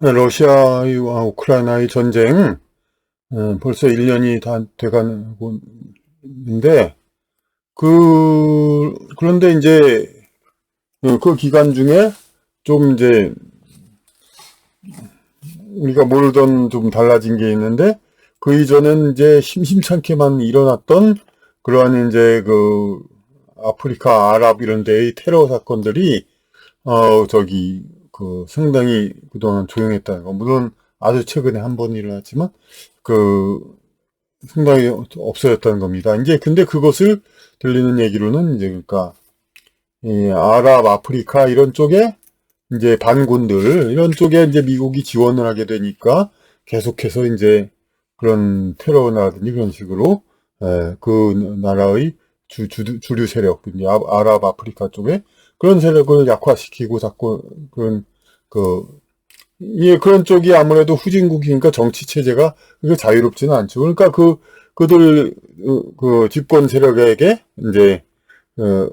러시아와 우크라이나의 전쟁, 벌써 1년이 다 돼가고 있는데, 그런데 이제, 그 기간 중에 좀 이제, 우리가 모르던 좀 달라진 게 있는데, 그 이전엔 이제 심심찮게만 일어났던 그러한 이제 아프리카, 아랍 이런 데의 테러 사건들이, 상당히 그동안 조용했다는 거. 물론 아주 최근에 한 번 일어났지만, 그, 상당히 없어졌다는 겁니다. 이제 근데 그것을 들리는 얘기로는 이제 그러니까 이 아랍, 아프리카 이런 쪽에 이제 반군들 이런 쪽에 이제 미국이 지원을 하게 되니까 계속해서 이제 그런 테러나든지 그런 식으로 그 나라의 주류 세력, 이제 아랍, 아프리카 쪽에 그런 세력을 약화시키고 자꾸 그런 그 예, 그런 쪽이 아무래도 후진국이니까 정치 체제가 그게 자유롭지는 않죠. 그러니까 그들, 그 집권 세력에게 이제,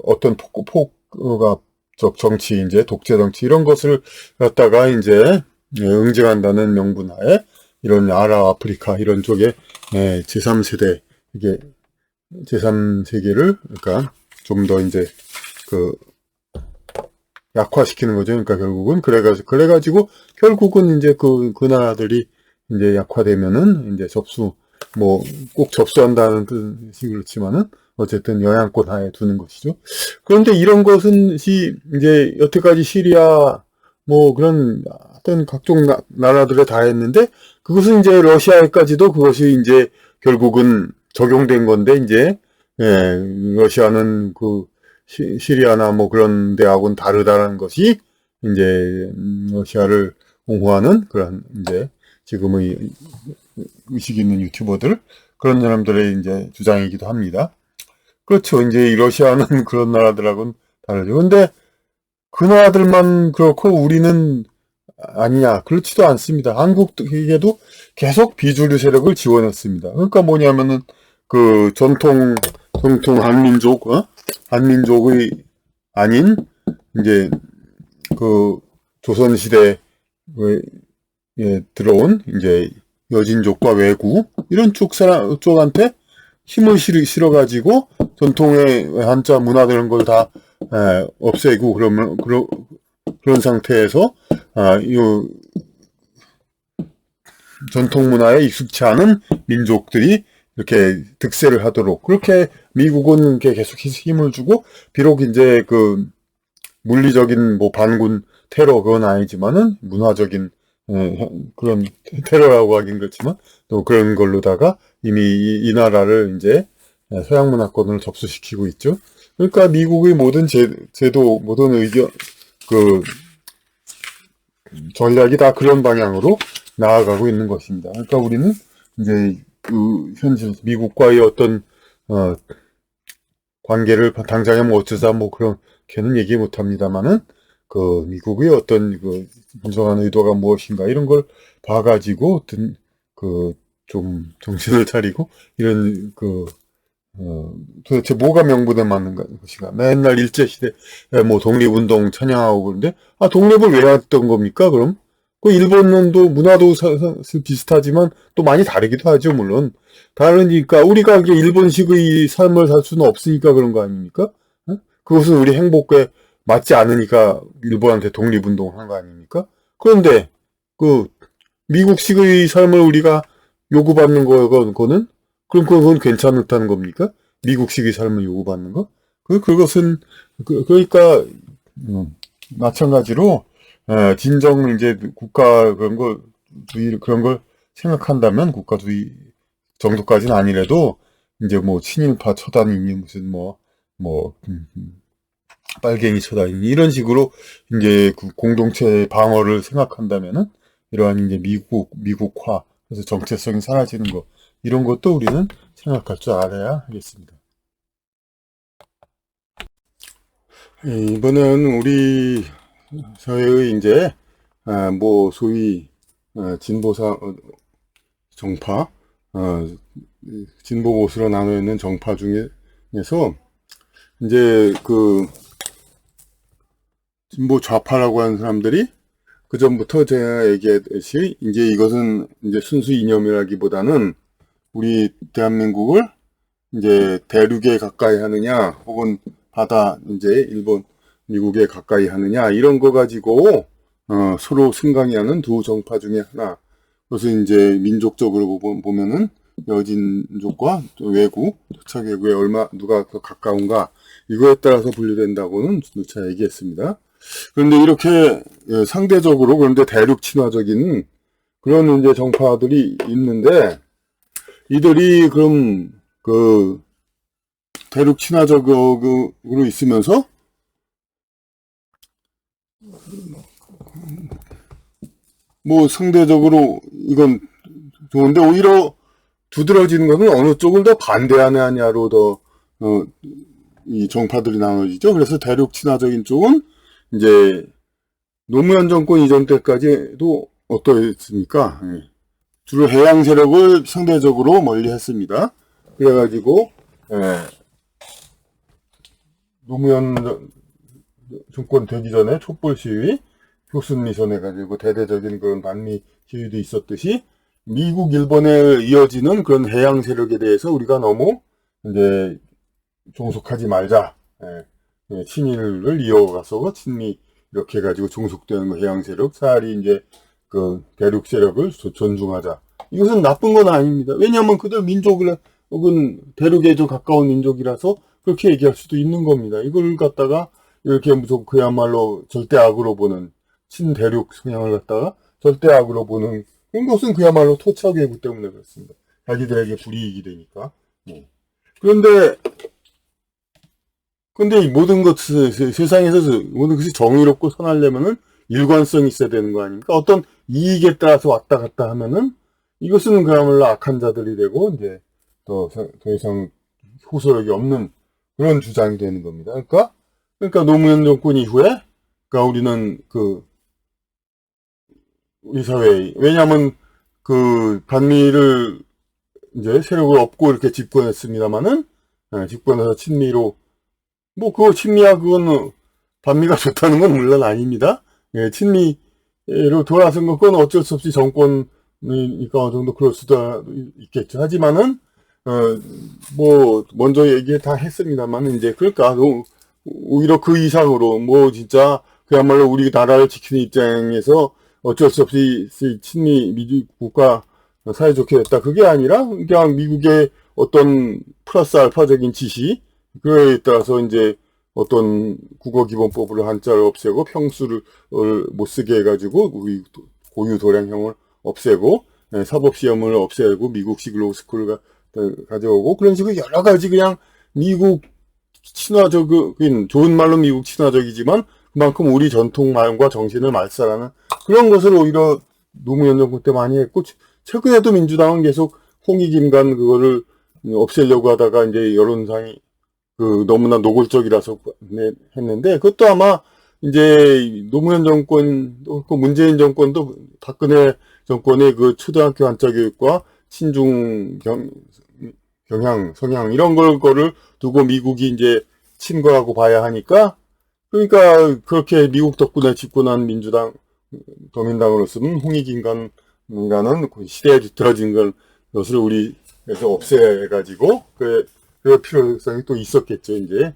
어떤 폭가적 정치, 이제 독재 정치 이런 것을 갖다가 이제 응징한다는 명분하에 이런 아랍, 아프리카 이런 쪽에 제3세대, 이게 제3세계를, 그러니까 좀 더 이제 그 약화시키는 거죠. 그러니까 결국은 그래가지고 결국은 이제 그 나라들이 이제 약화되면은 이제 뭐 꼭 접수한다는 뜻이 그렇지만은 어쨌든 영향권 하에 두는 것이죠. 그런데 이런 것은 이제 여태까지 시리아 뭐 그런 어떤 각종 나라들에 다 했는데 그것은 이제 러시아에까지도 그것이 이제 결국은 적용된 건데 이제 러시아는 시리아나 뭐 그런 데하고는 다르다는 것이 이제 러시아를 옹호하는 그런 이제 지금의 의식 있는 유튜버들 그런 사람들의 이제 주장이기도 합니다. 그렇죠. 이제 러시아는 그런 나라들하고는 다르죠. 근데 그 나라들만 그렇고 우리는 아니냐. 그렇지도 않습니다. 한국에도 계속 비주류 세력을 지원했습니다. 그러니까 뭐냐면은 그 전통 한민족의 아닌 이제 그 조선시대에 들어온 이제 여진족과 왜구 이런 쪽한테 힘을 실어가지고 전통의 한자 문화 그런 걸 다 없애고 그런 상태에서 이 전통 문화에 익숙치 않은 민족들이 이렇게 득세를 하도록 그렇게 미국은 계속 힘을 주고 비록 이제 그 물리적인 뭐 반군 테러 그건 아니지만은 문화적인 그런 테러라고 하긴 그렇지만 또 그런 걸로다가 이미 이 나라를 이제 서양 문화권으로 접수시키고 있죠. 그러니까 미국의 모든 제도 모든 의견 그 전략이 다 그런 방향으로 나아가고 있는 것입니다. 그러니까 우리는 이제 그 현실 미국과의 어떤 관계를 당장에 뭐 어쩌자 뭐 그렇게는 얘기 못 합니다만은 그 미국의 어떤 그 진정한 의도가 무엇인가 이런 걸 봐가지고 그 좀 정신을 차리고 이런 도대체 뭐가 명분에 맞는 것인가 맨날 일제시대 뭐 독립운동 찬양하고 그런데 독립을 왜 했던 겁니까 그럼 그 일본도 문화도 비슷하지만 또 많이 다르기도 하죠 물론 다르니까 우리가 이제 일본식의 삶을 살 수는 없으니까 그런 거 아닙니까? 그것은 우리 행복에 맞지 않으니까 일본한테 독립운동을 한 거 아닙니까? 그런데 그 미국식의 삶을 우리가 요구받는 거는 그럼 그건 괜찮다는 겁니까? 미국식의 삶을 요구받는 거? 그것은 그러니까 마찬가지로 진정 이제 국가 그런 걸 생각한다면 국가주의 정도까지는 아니래도 이제 뭐 친일파 처단이니 무슨 뭐 빨갱이 처단이니 이런 식으로 이제 그 공동체 방어를 생각한다면은 이러한 이제 미국화 그래서 정체성이 사라지는 거 이런 것도 우리는 생각할 줄 알아야 하겠습니다. 이번엔 우리 사회의 이제 뭐 소위 진보사 정파 진보 보수로 나눠 있는 정파 중에서 이제 그 진보 좌파라고 하는 사람들이 그 전부터 제가 얘기했듯이 이제 이것은 이제 순수 이념이라기보다는 우리 대한민국을 이제 대륙에 가까이 하느냐 혹은 바다 이제 일본 미국에 가까이 하느냐 이런 거 가지고 서로 승강이하는 두 정파 중에 하나. 그래서 이제 민족적으로 보면은 여진족과 외구, 토착 외구에 누가 더 가까운가 이거에 따라서 분류된다고는 누차 얘기했습니다. 그런데 이렇게 상대적으로 그런데 대륙 친화적인 그런 이제 정파들이 있는데 이들이 그럼 그 대륙 친화적으로 있으면서 뭐 상대적으로 이건 좋은데 오히려 두드러지는 것은 어느 쪽을 더 반대하느냐로 더 이 정파들이 나눠지죠. 그래서 대륙 친화적인 쪽은 이제 노무현 정권 이전 때까지도 어떠했습니까? 주로 해양 세력을 상대적으로 멀리했습니다. 그래가지고 노무현 정권 되기 전에 촛불 시위, 효순 미선 해가지고 대대적인 그런 반미 시위도 있었듯이 미국, 일본에 이어지는 그런 해양 세력에 대해서 우리가 너무 이제 종속하지 말자. 친일을 이어가서 친미 이렇게 해가지고 종속되는 해양 세력, 차라리 이제 그 대륙 세력을 존중하자. 이것은 나쁜 건 아닙니다. 왜냐하면 그들 민족을 혹은 대륙에 좀 가까운 민족이라서 그렇게 얘기할 수도 있는 겁니다. 이걸 갖다가 이렇게 무슨 그야말로 절대악으로 보는 친대륙 성향을 갖다가 절대악으로 보는 그런 것은 그야말로 토착 외구 때문에 그렇습니다. 자기들에게 불이익이 되니까. 근데 이 모든 것, 세상에서 모든 것이 정의롭고 선하려면은 일관성이 있어야 되는 거 아닙니까? 어떤 이익에 따라서 왔다 갔다 하면은 이것은 그야말로 악한 자들이 되고 이제 더 이상 호소력이 없는 그런 주장이 되는 겁니다. 그러니까 노무현 정권 이후에, 그러니까 우리는 우리 사회에, 왜냐하면 반미를 이제 세력을 업고 이렇게 집권했습니다만은, 집권해서 친미로, 친미야, 그건 반미가 좋다는 건 물론 아닙니다. 친미로 돌아선 건 어쩔 수 없이 정권이니까 어느 정도 그럴 수도 있겠죠. 하지만은, 먼저 얘기 다 했습니다만은, 이제, 그러니까, 오히려 그 이상으로, 진짜, 그야말로 우리나라를 지키는 입장에서 어쩔 수 없이 친미 미국 국가 사이좋게 됐다. 그게 아니라, 그냥 미국의 어떤 플러스 알파적인 지시, 그에 따라서 이제 어떤 국어기본법을 한자를 없애고 평수를 못 쓰게 해가지고, 우리 고유 도량형을 없애고, 사법시험을 없애고, 미국식 로스쿨을 가져오고, 그런 식으로 여러 가지 그냥 미국 친화적인, 좋은 말로 미국 친화적이지만 그만큼 우리 전통마음과 정신을 말살하는 그런 것을 오히려 노무현 정권 때 많이 했고, 최근에도 민주당은 계속 홍익인간 그거를 없애려고 하다가 이제 여론상이 너무나 노골적이라서 했는데, 그것도 아마 이제 노무현 정권, 문재인 정권도 박근혜 정권의 그 초등학교 한자 교육과 친중 성향 이런 거를 두고 미국이 이제 침과하고 봐야 하니까, 그러니까 그렇게 미국 덕분에 집권한 민주당, 더민당으로서는 홍익인간이라는 시대에 뒤틀어진 것을 우리에서 없애가지고 그 필요성이 또 있었겠죠, 이제.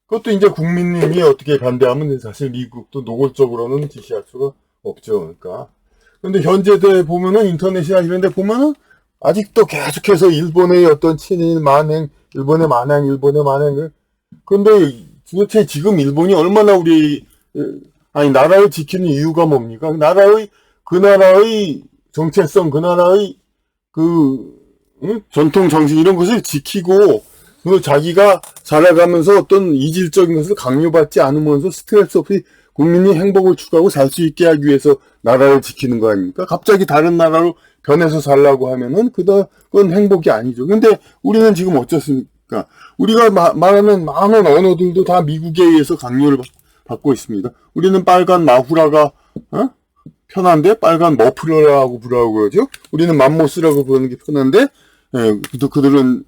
그것도 이제 국민님이 어떻게 반대하면 사실 미국도 노골적으로는 지시할 수가 없죠, 그러니까. 근데 현재대 보면은 인터넷이나 이런 데 보면은 아직도 계속해서 일본의 어떤 친일 만행, 일본의 만행, 그런데 도대체 지금 일본이 얼마나 나라를 지키는 이유가 뭡니까? 그 나라의 정체성, 그 나라의 전통 정신 이런 것을 지키고, 자기가 살아가면서 어떤 이질적인 것을 강요받지 않으면서 스트레스 없이 국민이 행복을 추구하고 살 수 있게 하기 위해서 나라를 지키는 거 아닙니까? 갑자기 다른 나라로 변해서 살라고 하면은 그건 행복이 아니죠. 근데 우리는 지금 어쩌습니까? 우리가 말하는 많은 언어들도 다 미국에 의해서 강요를 받고 있습니다. 우리는 빨간 마후라가 편한데 빨간 머플러라고 부르라고 그러죠. 우리는 맘모스라고 부르는 게 편한데 그들은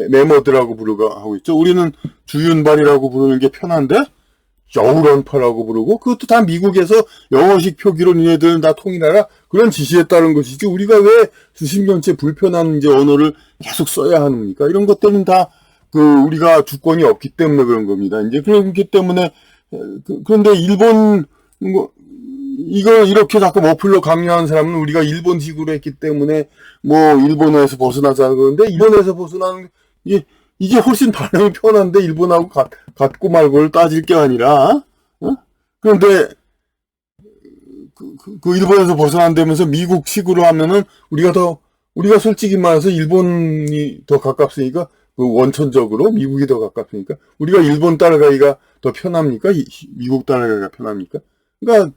메머드라고 하고 있죠. 우리는 주윤발이라고 부르는 게 편한데 여우런파라고 부르고, 그것도 다 미국에서 영어식 표기로 니네들은 다 통일하라 그런 지시에 따른 것이지, 우리가 왜 수십 년째 불편한 이제 언어를 계속 써야 합니까? 이런 것들은 다 우리가 주권이 없기 때문에 그런 겁니다. 이제 그렇기 때문에 그런데 일본 뭐 이걸 이렇게 자꾸 머플러 강요하는 사람은 우리가 일본식으로 했기 때문에 뭐 일본어에서 벗어나자는 건데, 일본에서 벗어나는 이게 훨씬 발음이 편한데 일본하고 같고 말고를 따질 게 아니라, 그런데 그 일본에서 벗어난다면서 미국식으로 하면은 우리가 솔직히 말해서 일본이 더 가깝으니까, 원천적으로 미국이 더 가깝으니까 우리가 일본 따라가기가 더 편합니까? 미국 따라가기가 편합니까? 그러니까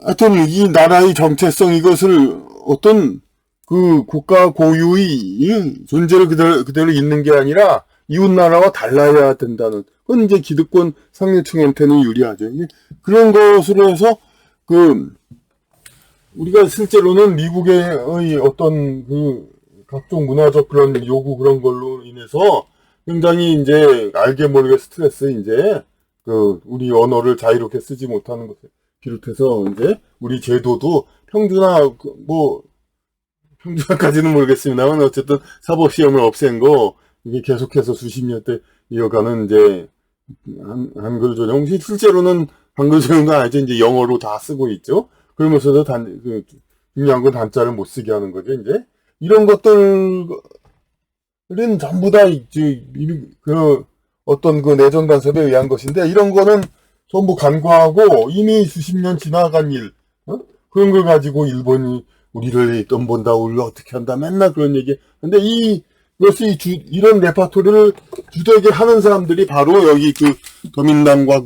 하여튼 이 나라의 정체성, 이것을 어떤 국가 고유의 존재를 그대로 있는 게 아니라 이웃나라와 달라야 된다는, 그건 이제 기득권 상류층한테는 유리하죠. 그런 것으로 해서 우리가 실제로는 미국의 어떤 각종 문화적 그런 요구, 그런 걸로 인해서 굉장히 이제 알게 모르게 스트레스, 이제 우리 언어를 자유롭게 쓰지 못하는 것을 비롯해서 이제 우리 제도도 평준화까지는 모르겠습니다만 어쨌든 사법시험을 없앤 거, 이게 계속해서 수십 년대 이어가는 이제 한글 전용, 실제로는 한글 전용도 아니죠. 이제 영어로 다 쓰고 있죠. 그러면서도 중요한 건 단자를 못 쓰게 하는 거죠. 이제 이런 것들은 전부 다 어떤 내정 간섭에 의한 것인데, 이런 거는 전부 간과하고 이미 수십 년 지나간 일, 그런 걸 가지고 일본이 우리를 떠본다, 우리를 어떻게 한다, 맨날 그런 얘기. 근데 이것이 이런 레파토리를 주되게 하는 사람들이 바로 여기 더민당과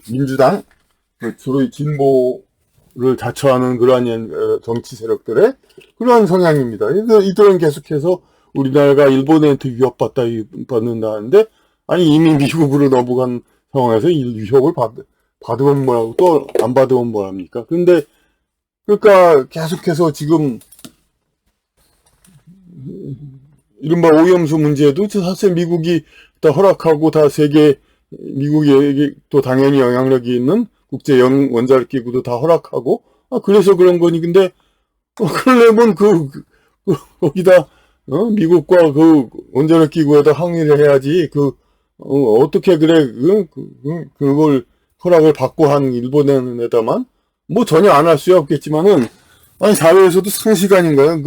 민주당, 주로 진보를 자처하는 그러한 정치 세력들의 그러한 성향입니다. 이들은 계속해서 우리나라가 일본한테 위협받는다는데, 아니 이미 미국으로 넘어간 상황에서 이 위협을 받으면 뭐라고, 또 안 받으면 뭐합니까? 그러니까 계속해서 지금 이른바 오염수 문제도 사실 미국이 다 허락하고, 다 미국이 또 당연히 영향력이 있는 국제 원자력 기구도 다 허락하고, 그래서 그런 거니. 근데 그러려면 거기다 미국과 원자력 기구에다 항의를 해야지. 어떻게 그래, 그걸 허락을 받고 한 일본에다만 뭐 전혀 안 할 수야 없겠지만은, 아니 사회에서도 상식 아닌가요?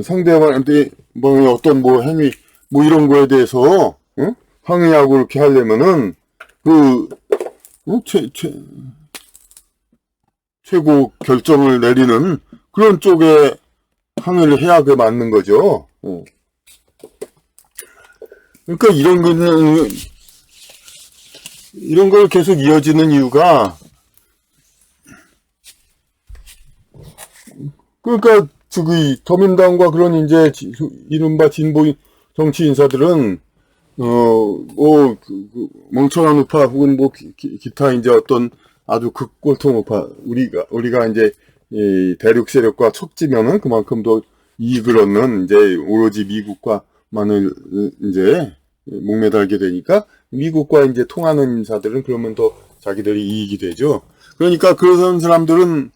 상대방한테 어떤 행위 이런 거에 대해서 항의하고 그렇게 하려면은 최고 결정을 내리는 그런 쪽에 항의를 해야 맞는 거죠. 그러니까 이런 걸 계속 이어지는 이유가, 그러니까 더민당과 그런 이제 이른바 진보 정치 인사들은 멍청한 우파 혹은 기타 이제 어떤 아주 극골통 우파, 우리가 이제 대륙 세력과 척지면은 그만큼 더 이익을 얻는, 이제 오로지 미국과만을 이제 목매달게 되니까, 미국과 이제 통하는 인사들은 그러면 더 자기들이 이익이 되죠. 그러니까 그런 사람들은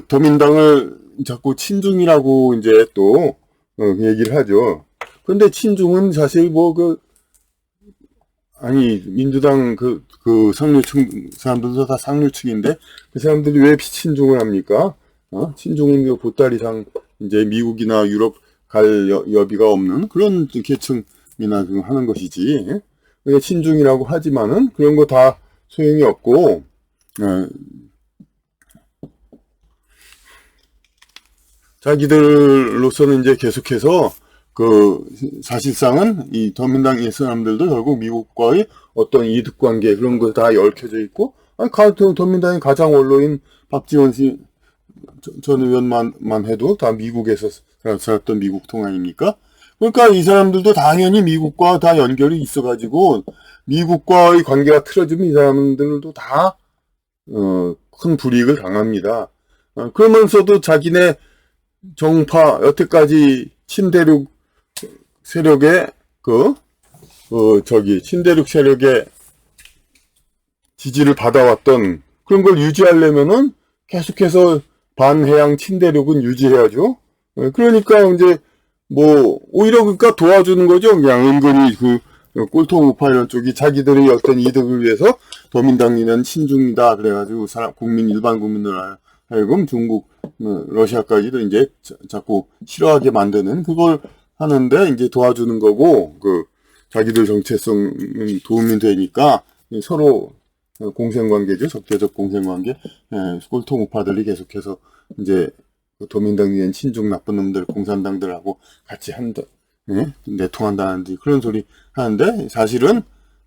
더민당을 자꾸 친중이라고 이제 또 얘기를 하죠. 그런데 친중은 사실 민주당 상류층 사람들도 다 상류층인데, 그 사람들이 왜 비친중을 합니까? 친중은 보따리상 이제 미국이나 유럽 갈 여비가 없는 그런 계층이나 하는 것이지. 그러니까 친중이라고 하지만은 그런 거 다 소용이 없고, 자기들로서는 이제 계속해서 사실상은 이 더민당의 사람들도 결국 미국과의 어떤 이득관계, 그런 거 다 얽혀져 있고, 더민당의 가장 원로인 박지원 전 의원만 해도 다 미국에서 살았던 미국통 아닙니까? 그러니까 이 사람들도 당연히 미국과 다 연결이 있어가지고, 미국과의 관계가 틀어지면 이 사람들도 다 큰 불이익을 당합니다. 그러면서도 자기네 정파, 여태까지 친대륙 세력의 친대륙 세력의 지지를 받아왔던 그런 걸 유지하려면은 계속해서 반해양 친대륙은 유지해야죠. 그러니까 이제 뭐 오히려 그러니까 도와주는 거죠. 그냥 은근히 꼴통 우파 이런 쪽이 자기들의 어떤 이득을 위해서 도민당리는 친중이다 그래가지고 일반 국민들 하여금 중국, 러시아까지도 이제 자꾸 싫어하게 만드는 그걸 하는데 이제 도와주는 거고 자기들 정체성은 도움이 되니까 서로 공생관계죠. 적대적 공생관계. 꼴통 우파들이 계속해서 이제 도민당리는 친중 나쁜 놈들 공산당들하고 같이 내통한다는 그런 소리 하는데 사실은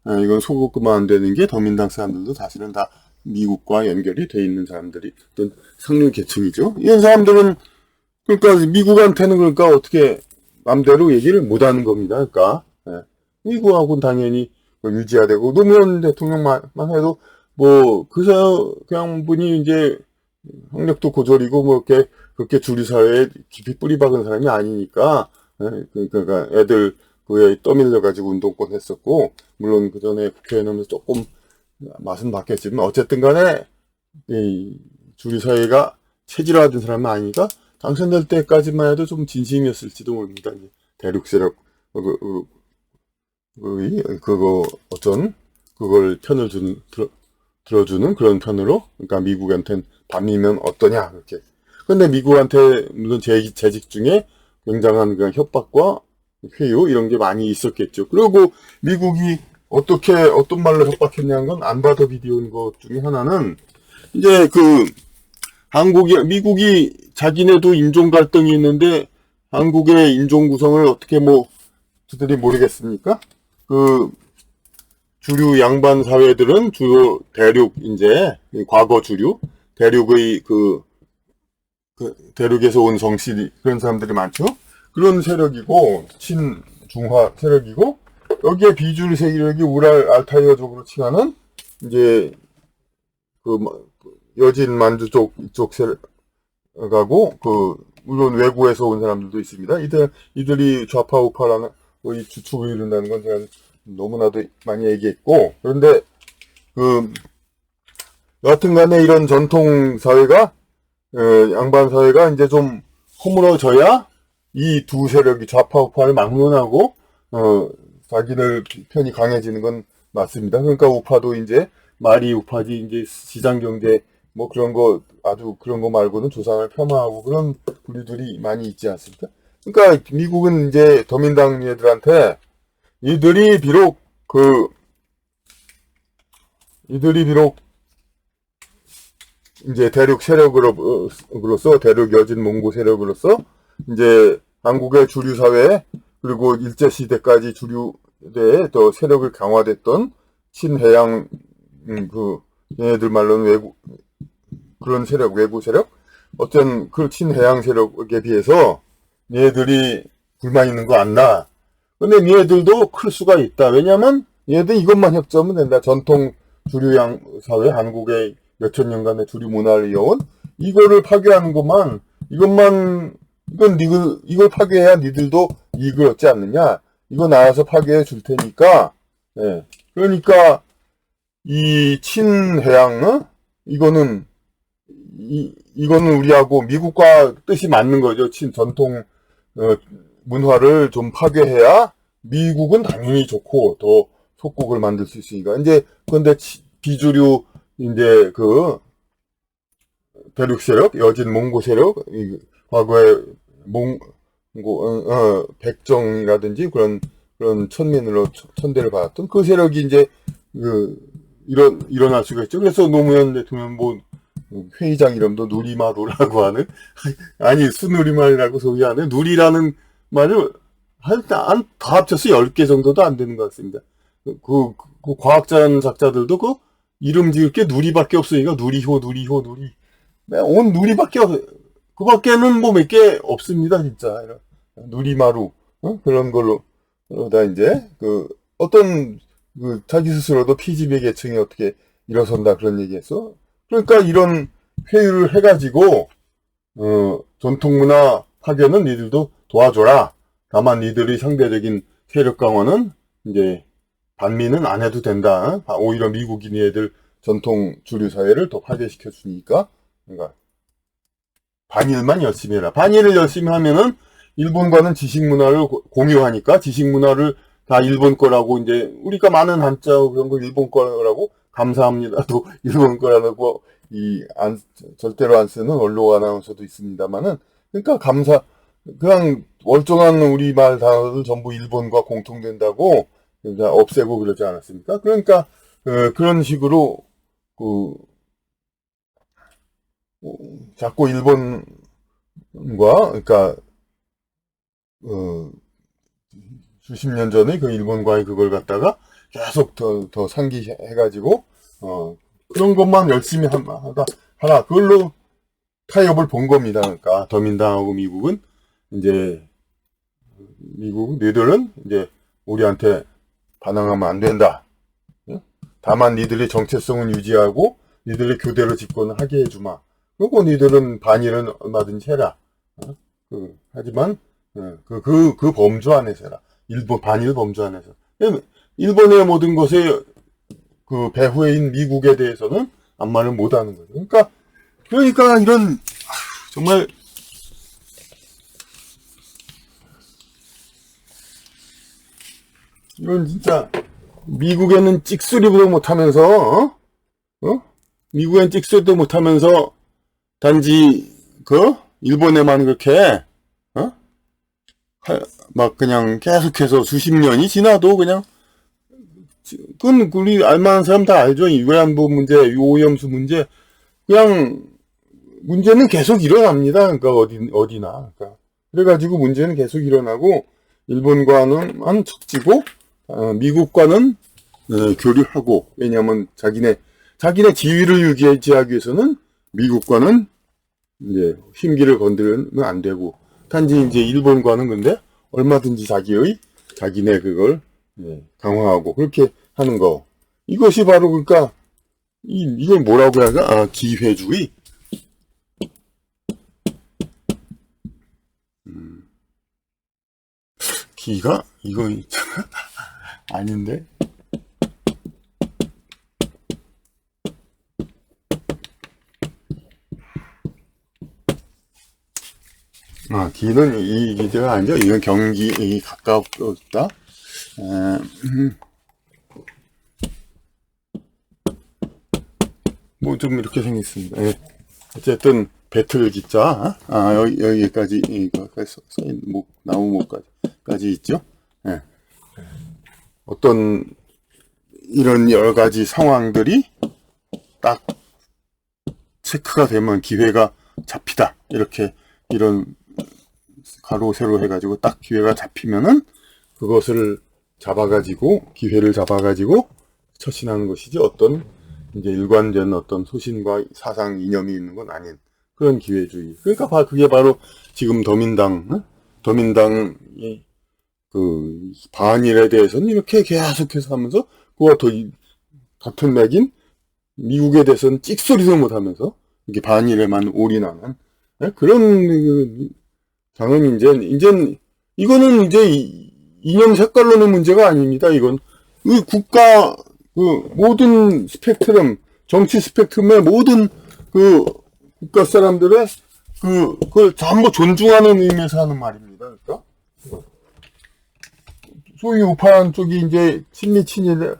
이건 속으면 안 되는 게 도민당 사람들도 사실은 다 미국과 연결이 돼 있는 사람들이 어떤 상류 계층이죠. 이런 사람들은 그러니까 미국한테는 그러니까 어떻게 맘대로 얘기를 못 하는 겁니다. 그러니까 미국하고는 당연히 유지해야 되고 노무현 대통령만 해도 뭐 그냥 분이 이제 학력도 고졸이고 뭐 그렇게 주류 사회에 깊이 뿌리 박은 사람이 아니니까 그러니까 애들 그에 떠밀려 가지고 운동권 했었고 물론 그 전에 국회에 넣으면서 조금 맛은 바뀌었지만 어쨌든 간에 이 주류 사회가 체질화된 사람은 아니니까 당선될 때까지만 해도 좀 진심이었을지도 모릅니다. 이제 대륙 세력 그걸 편을 들어주는 그런 편으로 그러니까 미국한테는 반미면 어떠냐 그렇게. 근데 미국한테 물론 재직 중에 굉장한 그냥 협박과 회유 이런 게 많이 있었겠죠. 그리고 미국이 어떤 말로 협박했냐는 건 안 봐도 비디오인 것 중에 하나는 이제 미국이 자기네도 인종 갈등이 있는데 한국의 인종 구성을 어떻게 저들이 모르겠습니까? 주류 양반 사회들은 주요 대륙 이제 과거 주류 대륙의 대륙에서 온 성씨 그런 사람들이 많죠. 그런 세력이고 친중화 세력이고 여기에 비주류 세력이 우랄 알타이어족으로 칭하는 이제 여진 만주족 이쪽 세력하고 물론 외국에서 온 사람들도 있습니다. 이들이 좌파 우파라는 이 주축을 이룬다는 건 제가 너무나도 많이 얘기했고 그런데 여하튼간에 이런 전통 사회가 양반 사회가 이제 좀 허물어져야 이 두 세력이 좌파 우파를 막론하고 자기들 편이 강해지는 건 맞습니다. 그러니까 우파도 이제 말이 우파지 이제 시장 경제 그런 거 아주 그런 거 말고는 조상을 폄하하고 그런 부류들이 많이 있지 않습니까? 그러니까 미국은 이제 더민당 얘들한테 이들이 비록 이제 대륙 세력으로서 대륙 여진 몽고 세력으로서 이제 한국의 주류 사회 그리고 일제 시대까지 주류대에 더 세력을 강화됐던 친해양 얘네들 말로는 그런 세력 외부 세력 어떤 친해양 세력에 비해서 얘네들이 불만 있는 거 안 나. 근데 얘네들도 클 수가 있다. 왜냐면 얘네들 이것만 협조하면 된다. 전통 주류 사회 한국의 몇천 년간의 주류 문화를 이어온 이거를 파괴하는 것만 이걸 파괴해야 니들도 이익을 얻지 않느냐. 이거 나와서 파괴해 줄 테니까. 그러니까 이 친해양 이거는 우리하고 미국과 뜻이 맞는 거죠. 전통 문화를 좀 파괴해야 미국은 당연히 좋고 더 속국을 만들 수 있으니까. 이제 그런데 비주류 이제 대륙 세력, 여진 몽고 세력, 과거에 백정이라든지 그런 천민으로 천대를 받았던 그 세력이 이제 일어날 수가 있죠. 그래서 노무현 대통령 회의장 이름도 누리마루라고 하는 아니 수누리말이라고 소개하는 누리라는 말을 다 합쳐서 10개 정도도 안 되는 것 같습니다. 그 과학자 작자들도 이름 지을 게 누리밖에 없으니까 누리호 누리 온 누리밖에 그 밖에는 몇 개 없습니다 진짜. 누리마루 그런 걸로 다 이제 어떤 자기 스스로도 피지배 계층이 어떻게 일어선다 그런 얘기했어. 그러니까 이런 회유를 해가지고 전통문화 파괴는 니들도 도와줘라. 다만 니들이 상대적인 세력 강화는 이제 반미는 안 해도 된다. 오히려 미국인이 애들 전통 주류 사회를 더 파괴시켜 주니까, 그러니까 반일만 열심히 해라. 반일을 열심히 하면은 일본과는 지식 문화를 공유하니까 지식 문화를 다 일본 거라고 이제 우리가 많은 한자 그런 거 일본 거라고 감사합니다도 일본 거라고 절대로 안 쓰는 언론 아나운서도 있습니다만은 그러니까 그냥 월정한 우리말 단어들 전부 일본과 공통된다고 그러니까 없애고 그러지 않았습니까? 그러니까 그런 식으로 그 자꾸 일본과 그러니까 수십 년 전에 그 일본과의 그걸 갖다가 계속 더 상기해가지고 그런 것만 열심히 하라. 그걸로 타협을 본 겁니다. 그러니까 더민당하고 미국은 이제 니들은 이제 우리한테 반항하면 안 된다. 다만 니들의 정체성은 유지하고 니들의 교대로 집권을 하게 해주마. 그리고 니들은 반일은 얼마든지 해라. 하지만 그 범주 안에서 해라. 반일 범주 안에서. 일본의 모든 것에 그 배후인 미국에 대해서는 아무 말을 못하는 거죠. 그러니까 이런 정말 이건 진짜 미국에는 찍소리도 못하면서 미국엔 찍소리도 못하면서 단지 일본에만 그렇게 막 그냥 계속해서 수십 년이 지나도 그냥 그건 우리 알만한 사람 다 알죠. 이 위안부 문제, 이 오염수 문제 그냥 문제는 계속 일어납니다. 그러니까 어디나 그래가지고 문제는 계속 일어나고 일본과는 한 척지고 미국과는 교류하고 왜냐하면 자기네 지위를 유지하기 위해서는 미국과는 이제 힘기를 건드리면 안 되고 단지 이제 일본과는 근데 얼마든지 자기네 그걸 강화하고 그렇게 하는 거 이것이 바로 그러니까 이걸 뭐라고 해야 하나? 기회주의. 기가 이거 아닌데. 기는 이 기제가 아니죠. 이건 경기 가깝다. 뭐 좀 이렇게 생겼습니다. 예. 어쨌든 배틀 기자 여기까지 나무 목까지 있죠. 예. 어떤 이런 여러 가지 상황들이 딱 체크가 되면 기회가 잡히다 이렇게 이런 가로 세로 해가지고 딱 기회가 잡히면은 그것을 기회를 잡아가지고 처신하는 것이지 어떤 이제 일관된 어떤 소신과 사상 이념이 있는 건 아닌 그런 기회주의. 그러니까 그게 바로 지금 더민당이 그 반일에 대해서는 이렇게 계속해서 하면서 그와 더 같은 맥인 미국에 대해서는 찍소리도 못하면서 이렇게 반일에만 올인하는 그런 당연히 이제 이거는 이제 이념 색깔론의 문제가 아닙니다. 이건 이 국가 모든 스펙트럼 정치 스펙트럼의 모든 국가 사람들의 그걸 전부 존중하는 의미에서 하는 말입니다. 그러니까 소위 우파 쪽이 이제 친미친일에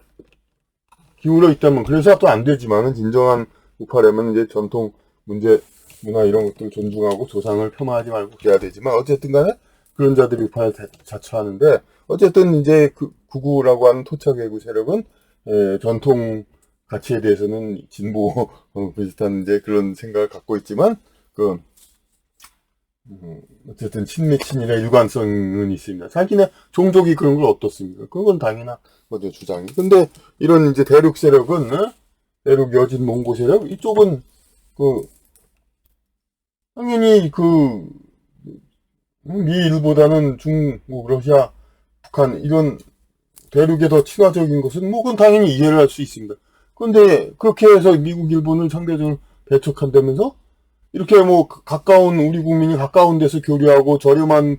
기울어 있다면 그래서 또 안 되지만은 진정한 우파라면 이제 전통 문화 이런 것들을 존중하고 조상을 폄하하지 말고 그래야 되지만 어쨌든 간에 그런 자들이 우파를 자처하는데 어쨌든 이제 구구라고 하는 토착외구 세력은 전통 가치에 대해서는 진보 비슷한 이제 그런 생각을 갖고 있지만 어쨌든 친미친일의 일관성은 있습니다. 자기네 종족이 그런 걸 어떻습니까? 그건 당연한 거죠, 주장이. 근데 이런 이제 대륙 세력은 대륙 여진 몽고 세력 이쪽은 당연히 미일보다는 중국, 러시아, 북한 이런 대륙에 더 친화적인 것은 그건 당연히 이해를 할 수 있습니다. 그런데 그렇게 해서 미국, 일본을 상대적으로 배척한다면서 이렇게 우리 국민이 가까운 데서 교류하고 저렴한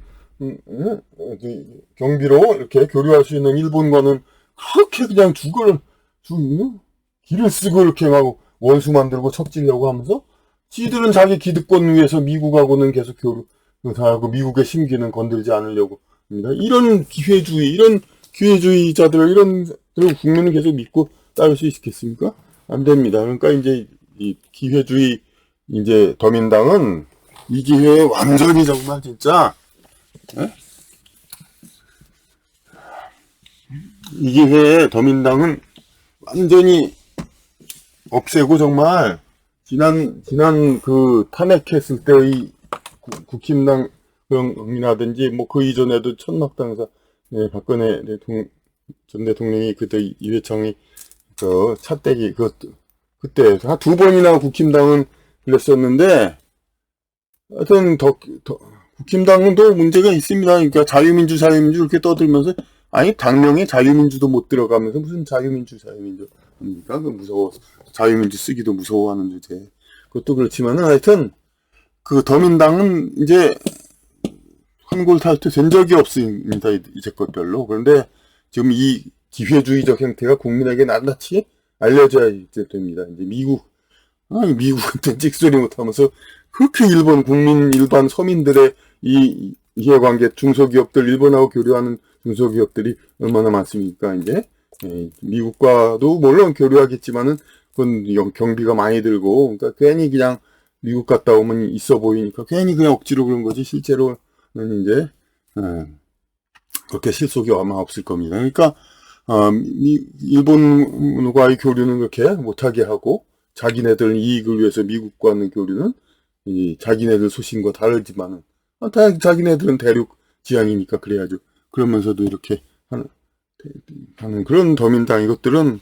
경비로 이렇게 교류할 수 있는 일본과는 그렇게 그냥 길을 쓰고 이렇게 막 원수 만들고 척지려고 하면서 지들은 자기 기득권 위해서 미국하고는 계속 교류하고 미국의 심기는 건들지 않으려고 합니다. 이런 기회주의자들, 이런 국민을 계속 믿고 따를 수 있겠습니까? 안 됩니다. 그러니까 이제 이 기회주의 이제 더민당은 이 기회에 완전히 정말 진짜 이 기회에 더민당은 완전히 없애고 정말 지난 그 탄핵했을 때의 국힘당이라든지 뭐 그 이전에도 천막당사 박근혜 전 대통령이 그때 이회창이 그 차떼기 그때 한 2번이나 국힘당은 그랬었는데 하여튼 국힘당도 문제가 있습니다. 그러니까 자유민주 이렇게 떠들면서 아니 당명에 자유민주도 못 들어가면서 무슨 자유민주 합니까? 그 무서워 자유민주 쓰기도 무서워하는 주제. 그것도 그렇지만은 하여튼 그 더민당은 이제 환골 탈퇴된 적이 없습니다. 이제껏 별로. 그런데 지금 이 기회주의적 형태가 국민에게 낱낱이 알려져야 이제 됩니다. 이제 미국한테 찍소리 못하면서 그렇게 일반 서민들의 이 이해관계 중소기업들 일본하고 교류하는 중소기업들이 얼마나 많습니까? 이제 미국과도 물론 교류하겠지만은 그건 경비가 많이 들고 그러니까 괜히 그냥 미국 갔다 오면 있어 보이니까 괜히 그냥 억지로 그런 거지 실제로는 이제 그렇게 실속이 아마 없을 겁니다. 그러니까 일본과의 교류는 그렇게 못하게 하고 자기네들 이익을 위해서 미국과는 교류는 이 자기네들 소신과 다르지만은 자기네들은 대륙 지향이니까 그래야죠. 그러면서도 이렇게 하는 그런 더민당 이것들은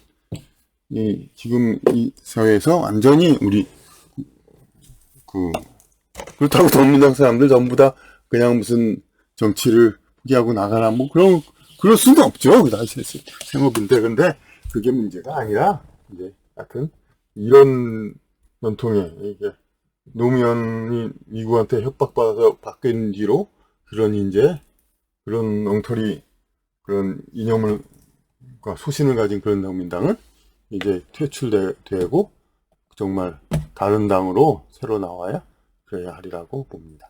지금 이 사회에서 완전히 그렇다고 더민당 사람들 전부 다 그냥 무슨 정치를 포기하고 나가라 뭐 그럴 수는 없죠. 그 당시에 생업인데 근데 그게 문제가 아니라 이제 하여튼 이런 전통에 이게 노무현이 미국한테 협박받아서 바뀐 뒤로 그런 엉터리 그런 이념과 소신을 가진 그런 더민당은 이제 퇴출되고 정말 다른 당으로 새로 나와야 그래야 하리라고 봅니다.